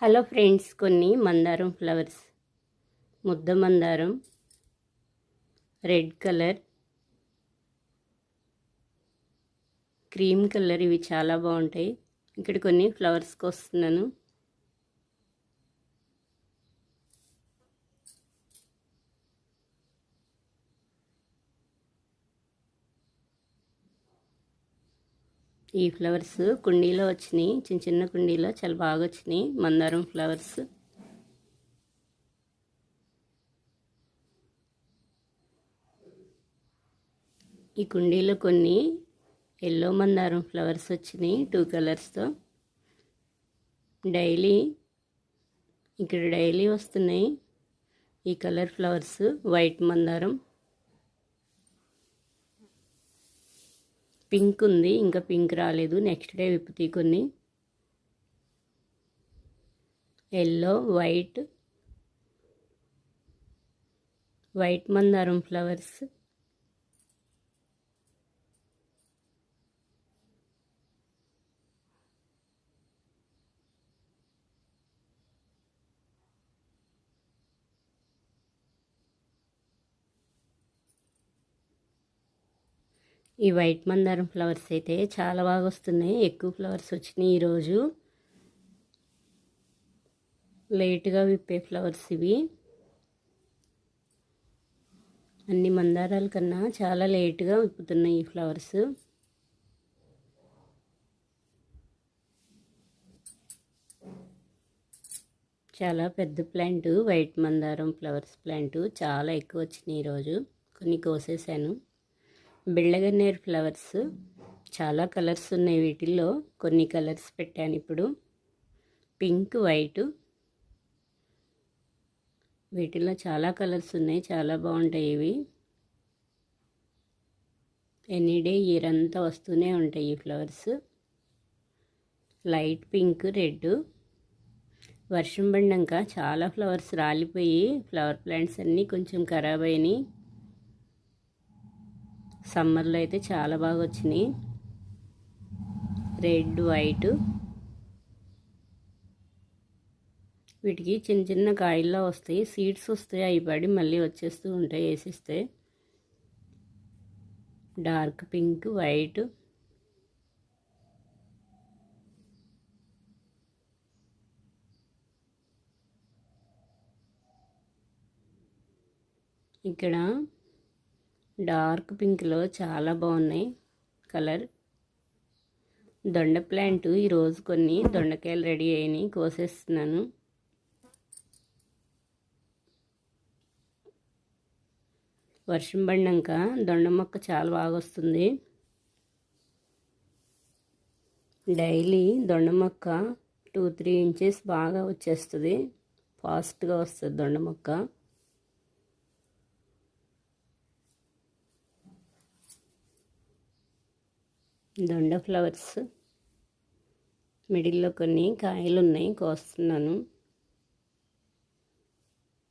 Hello friends, కొన్ని మందారం flowers, ముద్ద మందారం, రెడ్ కలర్, క్రీమ్ కలర్, ఇవి చాలా బాగుంటాయి. ఇక్కడ కొన్ని ఫ్లవర్స్కి వస్తున్నాను. ఈ ఫ్లవర్స్ కుండీలో వచ్చినాయి, చిన్న చిన్న కుండీలో చాలా బాగా వచ్చినాయి మందారం ఫ్లవర్స్. ఈ కుండీలో కొన్ని ఎల్లో మందారం ఫ్లవర్స్ వచ్చినాయి 2 కలర్స్తో. ఇక్కడ డైలీ వస్తున్నాయి ఈ కలర్ ఫ్లవర్స్. వైట్ మందారం, పింక్ ఉంది, ఇంకా పింక్ రాలేదు, నెక్స్ట్ డే విప్పుతాయి కొన్ని. ఎల్లో, వైట్ మందారం ఫ్లవర్స్. ఈ వైట్ మందారం ఫ్లవర్స్ అయితే చాలా బాగా వస్తున్నాయి, ఎక్కువ ఫ్లవర్స్ వచ్చినాయి ఈరోజు. లేట్గా విప్పే ఫ్లవర్స్ ఇవి. అన్ని మందారాల కన్నా చాలా లేట్గా విప్పుతున్నాయి ఈ ఫ్లవర్స్. చాలా పెద్ద ప్లాంట్ వైట్ మందారం ఫ్లవర్స్ ప్లాంట్, చాలా ఎక్కువ వచ్చినాయి ఈరోజు. కొన్ని కోసేసాను. బిళ్ళగన్నేరు ఫ్లవర్స్ చాలా కలర్స్ ఉన్నాయి, వీటిల్లో కొన్ని కలర్స్ పెట్టాను ఇప్పుడు. పింక్, వైట్, వీటిల్లో చాలా కలర్స్ ఉన్నాయి, చాలా బాగుంటాయి ఇవి. ఎనీడే ఇయర్ అంతా వస్తూనే ఉంటాయి ఈ ఫ్లవర్స్. Light pink, red. వర్షం పడినాక చాలా ఫ్లవర్స్ రాలిపోయి ఫ్లవర్ ప్లాంట్స్ అన్నీ కొంచెం ఖరాబ్ అయినాయి. సమ్మర్లో అయితే చాలా బాగా వచ్చినాయి. రెడ్, వైట్, వీటికి చిన్న చిన్న కాయల్లో వస్తాయి, సీడ్స్ వస్తాయి, అవి పడి మళ్ళీ వచ్చేస్తూ ఉంటాయి వేసిస్తే. డార్క్ పింక్, వైట్, ఇక్కడ డార్క్ పింక్లో చాలా బాగున్నాయి కలర్. దొండ ప్లాంట్ ఈరోజు కొన్ని దొండకాయలు రెడీ అయినాయి, కోసేస్తున్నాను. వర్షం పడినాక దొండ మొక్క చాలా బాగా వస్తుంది. డైలీ దొండ మొక్క 2-3 ఇంచెస్ బాగా వచ్చేస్తుంది, ఫాస్ట్గా వస్తుంది దొండ మొక్క. దొండ ఫ్లవర్స్ మిడిల్లో కొన్ని కాయలు ఉన్నాయి, కోస్తున్నాను.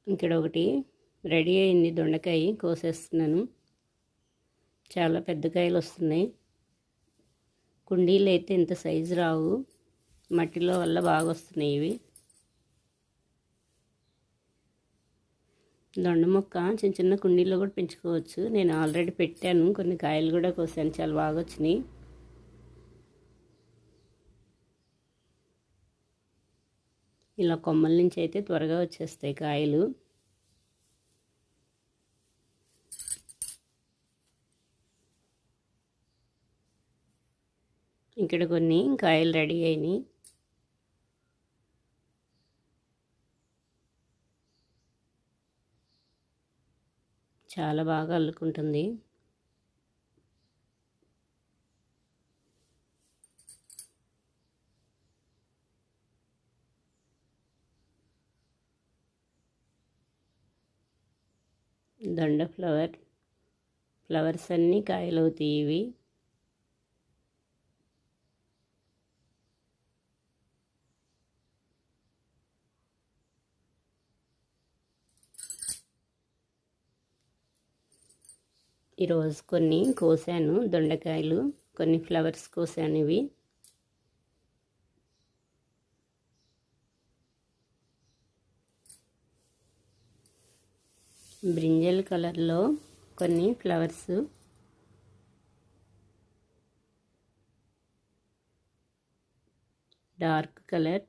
ఇక్కడ ఒకటి రెడీ అయింది దొండకాయ, కోసేస్తున్నాను. చాలా పెద్ద కాయలు వస్తున్నాయి. కుండీలు అయితే ఇంత సైజు రావు, మట్టిలో వల్ల బాగా వస్తున్నాయి ఇవి. దొండ మొక్క చిన్న చిన్న కుండీల్లో కూడా పెంచుకోవచ్చు. నేను ఆల్రెడీ పెట్టాను, కొన్ని కాయలు కూడా కోసాను, చాలా బాగా వచ్చినాయి. ఇలా కొమ్మల నుంచి అయితే త్వరగా వచ్చేస్తాయి కాయలు. ఇక్కడ కొన్ని కాయలు రెడీ అయినాయి. చాలా బాగా అల్లుకుంటుంది. దొండ ఫ్లవర్స్ అన్నీ కాయలు అవుతాయి ఇవి. ఈరోజు కొన్ని కోసాను దొండకాయలు, కొన్ని ఫ్లవర్స్ కోసాను ఇవి. బ్రింజల్ కలర్లో కొన్ని ఫ్లవర్స్, డార్క్ కలర్,